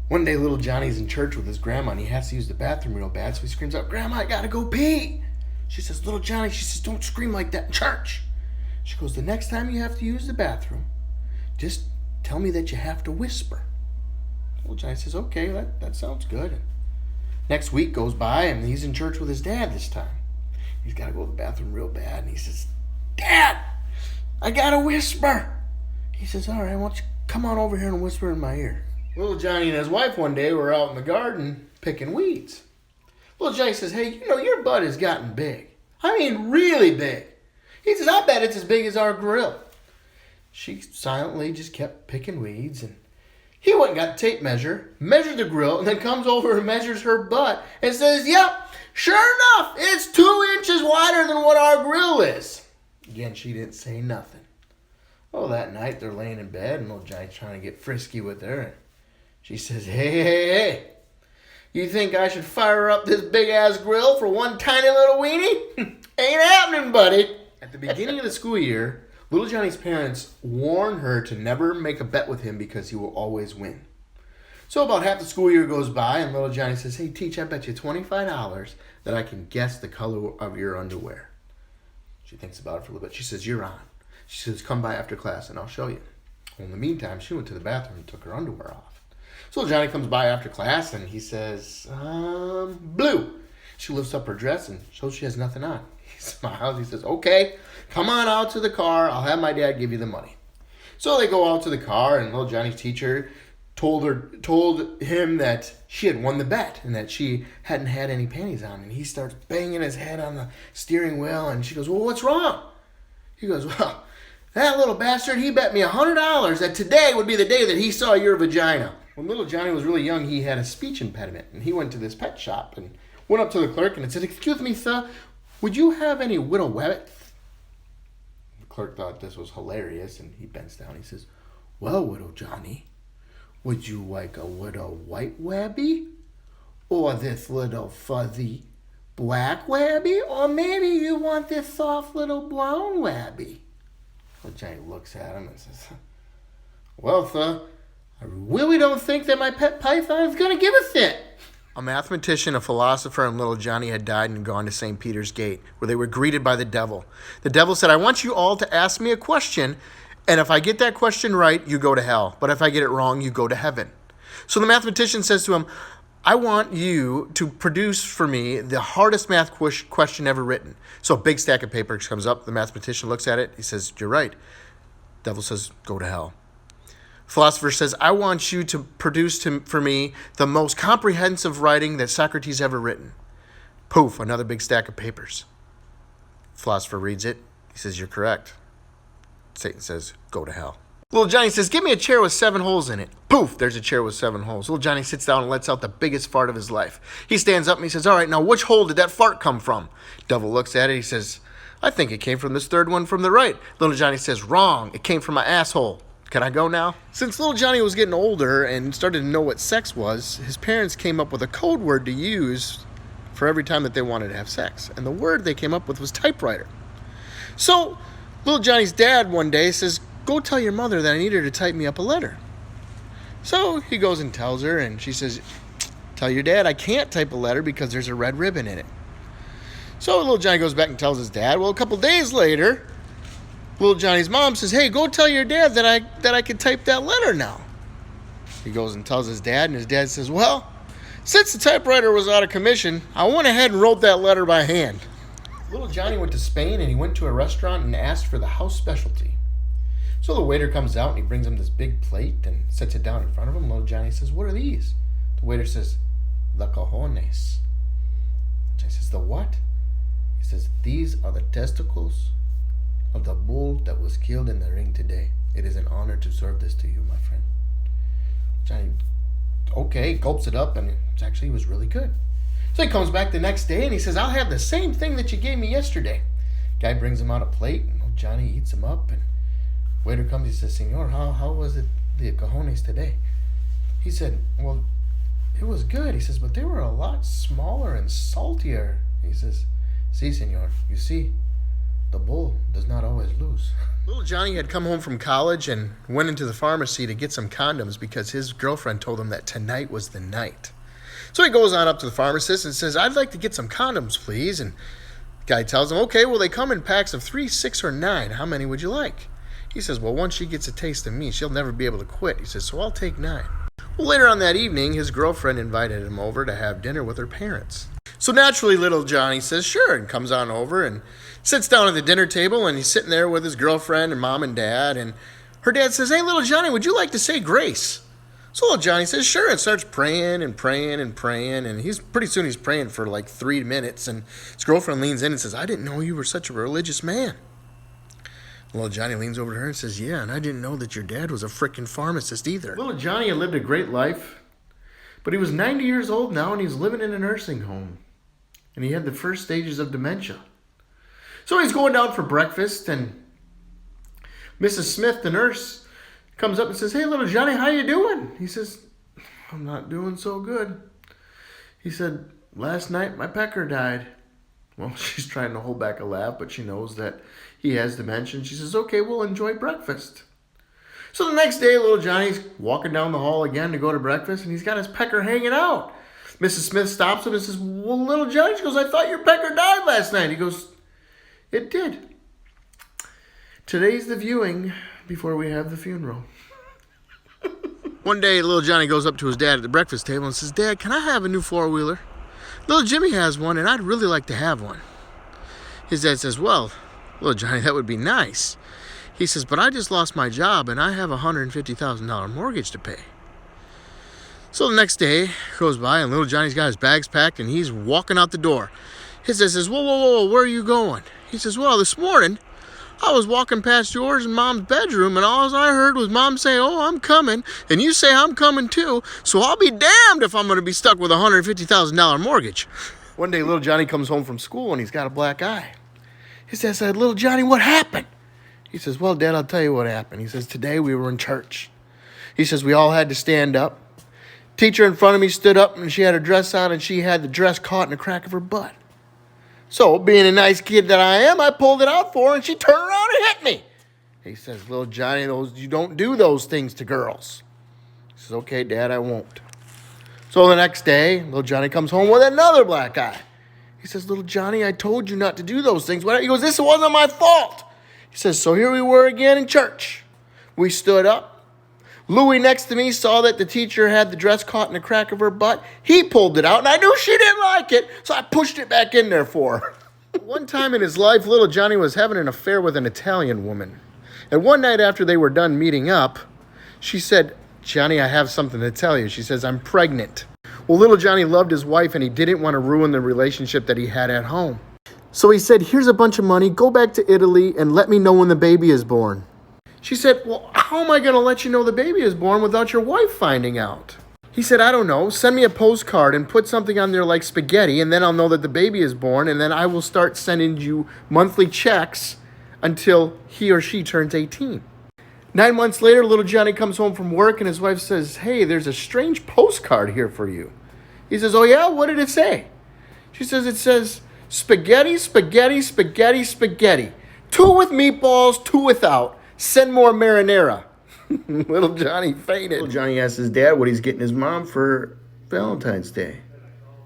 One day, little Johnny's in church with his grandma, and he has to use the bathroom real bad, so he screams out, "Grandma, I gotta go pee!" She says, "Little Johnny," she says, "don't scream like that in church." She goes, "The next time you have to use the bathroom, just tell me that you have to whisper." Little Johnny says, "Okay, that sounds good." Next week goes by, and he's in church with his dad this time. He's got to go to the bathroom real bad, and he says, "Dad, I got to whisper." He says, "All right, why don't you come on over here and whisper in my ear." Little Johnny and his wife one day were out in the garden picking weeds. Little Johnny says, "Hey, your butt has gotten big. I mean, really big." He says, "I bet it's as big as our grill." She silently just kept picking weeds, and he went and got a tape measure, measured the grill, and then comes over and measures her butt and says, "Yep, sure enough, it's 2 inches wider than what our grill is." Again, she didn't say nothing. Well, that night they're laying in bed, and little Johnny's trying to get frisky with her, and she says, "Hey, you think I should fire up this big-ass grill for one tiny little weenie? Ain't happening, buddy." At the beginning of the school year, little Johnny's parents warn her to never make a bet with him because he will always win. So about half the school year goes by, and little Johnny says, "Hey, teach, I bet you $25 that I can guess the color of your underwear." She thinks about it for a little bit. She says, "You're on." She says, "Come by after class and I'll show you." Well, in the meantime, she went to the bathroom and took her underwear off. So little Johnny comes by after class, and he says, "Blue." She lifts up her dress and shows she has nothing on. He smiles. He says, "Okay, come on out to the car. I'll have my dad give you the money." So they go out to the car, and little Johnny's teacher told him that she had won the bet and that she hadn't had any panties on. And he starts banging his head on the steering wheel, and she goes, "Well, what's wrong?" He goes, "Well, that little bastard, he bet me $100 that today would be the day that he saw your vagina." When little Johnny was really young, he had a speech impediment, and he went to this pet shop and went up to the clerk and said, "Excuse me, sir, would you have any widow wabbits?" The clerk thought this was hilarious, and he bends down. He says, "Well, widow Johnny, would you like a widow white wabby? Or this little fuzzy black wabby? Or maybe you want this soft little brown wabby?" Little Johnny looks at him and says, "Well, sir, I really don't think that my pet python is going to give a shit." A mathematician, a philosopher, and little Johnny had died and gone to St. Peter's Gate, where they were greeted by the devil. The devil said, "I want you all to ask me a question, and if I get that question right, you go to hell. But if I get it wrong, you go to heaven." So the mathematician says to him, "I want you to produce for me the hardest math question ever written." So a big stack of paper comes up. The mathematician looks at it. He says, "You're right." Devil says, "Go to hell." Philosopher says, "I want you to produce for me the most comprehensive writing that Socrates ever written." Poof, another big stack of papers. Philosopher reads it. He says, "You're correct." Satan says, "Go to hell." Little Johnny says, "Give me a chair with 7 holes in it." Poof, there's a chair with 7 holes. Little Johnny sits down and lets out the biggest fart of his life. He stands up and he says, "All right, now which hole did that fart come from?" Devil looks at it. He says, "I think it came from this third one from the right." Little Johnny says, "Wrong. It came from my asshole. Can I go now?" Since little Johnny was getting older and started to know what sex was, his parents came up with a code word to use for every time that they wanted to have sex. And the word they came up with was typewriter. So little Johnny's dad one day says, "Go tell your mother that I need her to type me up a letter." So he goes and tells her, and she says, "Tell your dad I can't type a letter because there's a red ribbon in it." So little Johnny goes back and tells his dad. Well, a couple days later, little Johnny's mom says, "Hey, go tell your dad that I can type that letter now." He goes and tells his dad, and his dad says, "Well, since the typewriter was out of commission, I went ahead and wrote that letter by hand." Little Johnny went to Spain, and he went to a restaurant and asked for the house specialty. So the waiter comes out, and he brings him this big plate and sets it down in front of him. Little Johnny says, "What are these?" The waiter says, "The cojones." Johnny says, "The what?" He says, "These are the testicles of the bull that was killed in the ring today. It is an honor to serve this to you, my friend." Johnny, okay, gulps it up, and it actually was really good. So he comes back the next day, and he says, "I'll have the same thing that you gave me yesterday." Guy brings him out a plate, and Johnny eats them up, and waiter comes, he says, "Senor, how was it, the cojones today?" He said, "Well, it was good." He says, "But they were a lot smaller and saltier." He says, "Sí, senor, you see, the bull does not always lose. Little Johnny had come home from college and went into the pharmacy to get some condoms because his girlfriend told him that tonight was the night. So he goes on up to the pharmacist and says, I'd like to get some condoms, please. And the guy tells him, okay, well, they come in packs of 3, 6, or 9. How many would you like? He says, well, once she gets a taste of me, she'll never be able to quit. He says, so I'll take 9. Well, later on that evening, his girlfriend invited him over to have dinner with her parents. So naturally, little Johnny says, sure, and comes on over and sits down at the dinner table, and he's sitting there with his girlfriend and mom and dad, and her dad says, hey, little Johnny, would you like to say grace? So little Johnny says, sure, and starts praying and praying and praying, and pretty soon he's praying for like 3 minutes, and his girlfriend leans in and says, I didn't know you were such a religious man. Little Johnny leans over to her and says, yeah, and I didn't know that your dad was a frickin' pharmacist either. Little Johnny had lived a great life, but he was 90 years old now, and he's living in a nursing home, and he had the first stages of dementia. So he's going down for breakfast, and Mrs. Smith, the nurse, comes up and says, hey, little Johnny, how you doing? He says, I'm not doing so good. He said, last night my pecker died. Well, she's trying to hold back a laugh, but she knows that he has dementia. She says, okay, well, enjoy breakfast. So the next day, little Johnny's walking down the hall again to go to breakfast, and he's got his pecker hanging out. Mrs. Smith stops him and says, well, little Johnny, she goes, I thought your pecker died last night. He goes, it did. Today's the viewing before we have the funeral. One day, little Johnny goes up to his dad at the breakfast table and says, Dad, can I have a new four-wheeler? Little Jimmy has one, and I'd really like to have one. His dad says, well, little Johnny, that would be nice. He says, but I just lost my job, and I have a $150,000 mortgage to pay. So the next day goes by, and little Johnny's got his bags packed, and he's walking out the door. His dad says, whoa, where are you going? He says, well, this morning, I was walking past yours and Mom's bedroom, and all I heard was Mom say, oh, I'm coming, and you say I'm coming too, so I'll be damned if I'm going to be stuck with a $150,000 mortgage. One day, little Johnny comes home from school, and he's got a black eye. His dad said, little Johnny, what happened? He says, well, Dad, I'll tell you what happened. He says, today we were in church. He says, we all had to stand up. Teacher in front of me stood up, and she had her dress on, and she had the dress caught in the crack of her butt. So, being a nice kid that I am, I pulled it out for her, and she turned around and hit me. He says, little Johnny, you don't do those things to girls. He says, okay, Dad, I won't. So the next day, little Johnny comes home with another black eye. He says, little Johnny, I told you not to do those things. He goes, this wasn't my fault. He says, so here we were again in church. We stood up. Louie next to me saw that the teacher had the dress caught in the crack of her butt. He pulled it out, and I knew she didn't like it, so I pushed it back in there for her. One time in his life, little Johnny was having an affair with an Italian woman. And one night after they were done meeting up, she said, Johnny, I have something to tell you. She says, I'm pregnant. Well, little Johnny loved his wife, and he didn't want to ruin the relationship that he had at home. So he said, here's a bunch of money, go back to Italy, and let me know when the baby is born. She said, well, how am I going to let you know the baby is born without your wife finding out? He said, I don't know. Send me a postcard and put something on there like spaghetti, and then I'll know that the baby is born, and then I will start sending you monthly checks until he or she turns 18. 9 months later, little Johnny comes home from work, and his wife says, hey, there's a strange postcard here for you. He says, oh, yeah? What did it say? She says, it says, spaghetti, spaghetti, spaghetti, spaghetti. 2 with meatballs, 2 without. Send more marinara. Little Johnny fainted. Little Johnny asks his dad what he's getting his mom for Valentine's Day.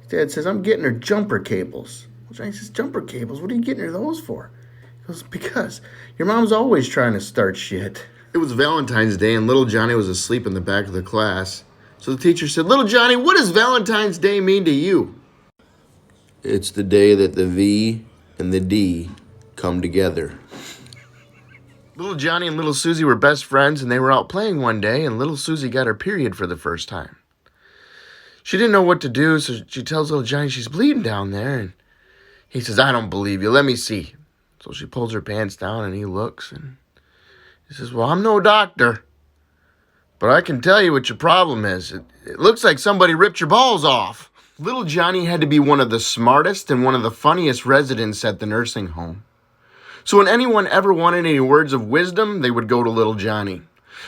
His dad says, I'm getting her jumper cables. Little Johnny says, jumper cables? What are you getting her those for? He goes, because your mom's always trying to start shit. It was Valentine's Day, and little Johnny was asleep in the back of the class. So the teacher said, little Johnny, what does Valentine's Day mean to you? It's the day that the V and the D come together. Little Johnny and little Susie were best friends, and they were out playing one day, and little Susie got her period for the first time. She didn't know what to do, so she tells little Johnny she's bleeding down there, and he says, I don't believe you, let me see. So she pulls her pants down, and he looks, and he says, well, I'm no doctor, but I can tell you what your problem is. It looks like somebody ripped your balls off. Little Johnny had to be one of the smartest and one of the funniest residents at the nursing home. So when anyone ever wanted any words of wisdom, they would go to little Johnny.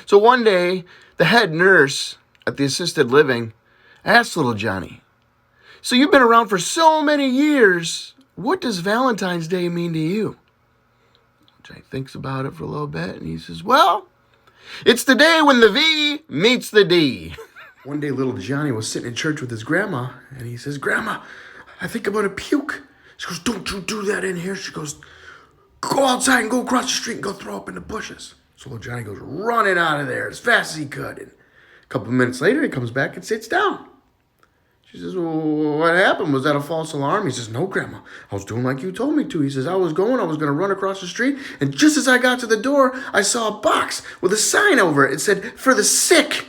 So one day, the head nurse at the assisted living asked little Johnny, so you've been around for so many years, what does Valentine's Day mean to you? Johnny thinks about it for a little bit, and he says, well, it's the day when the V meets the D. One day, little Johnny was sitting in church with his grandma, and he says, Grandma, I think I'm going to puke. She goes, don't you do that in here. She goes, go outside and go across the street and go throw up in the bushes. So little Johnny goes running out of there as fast as he could. And a couple of minutes later, he comes back and sits down. She says, well, what happened? Was that a false alarm? He says, no, Grandma. I was doing like you told me to. He says, I was going to run across the street. And just as I got to the door, I saw a box with a sign over it. It said, for the sick.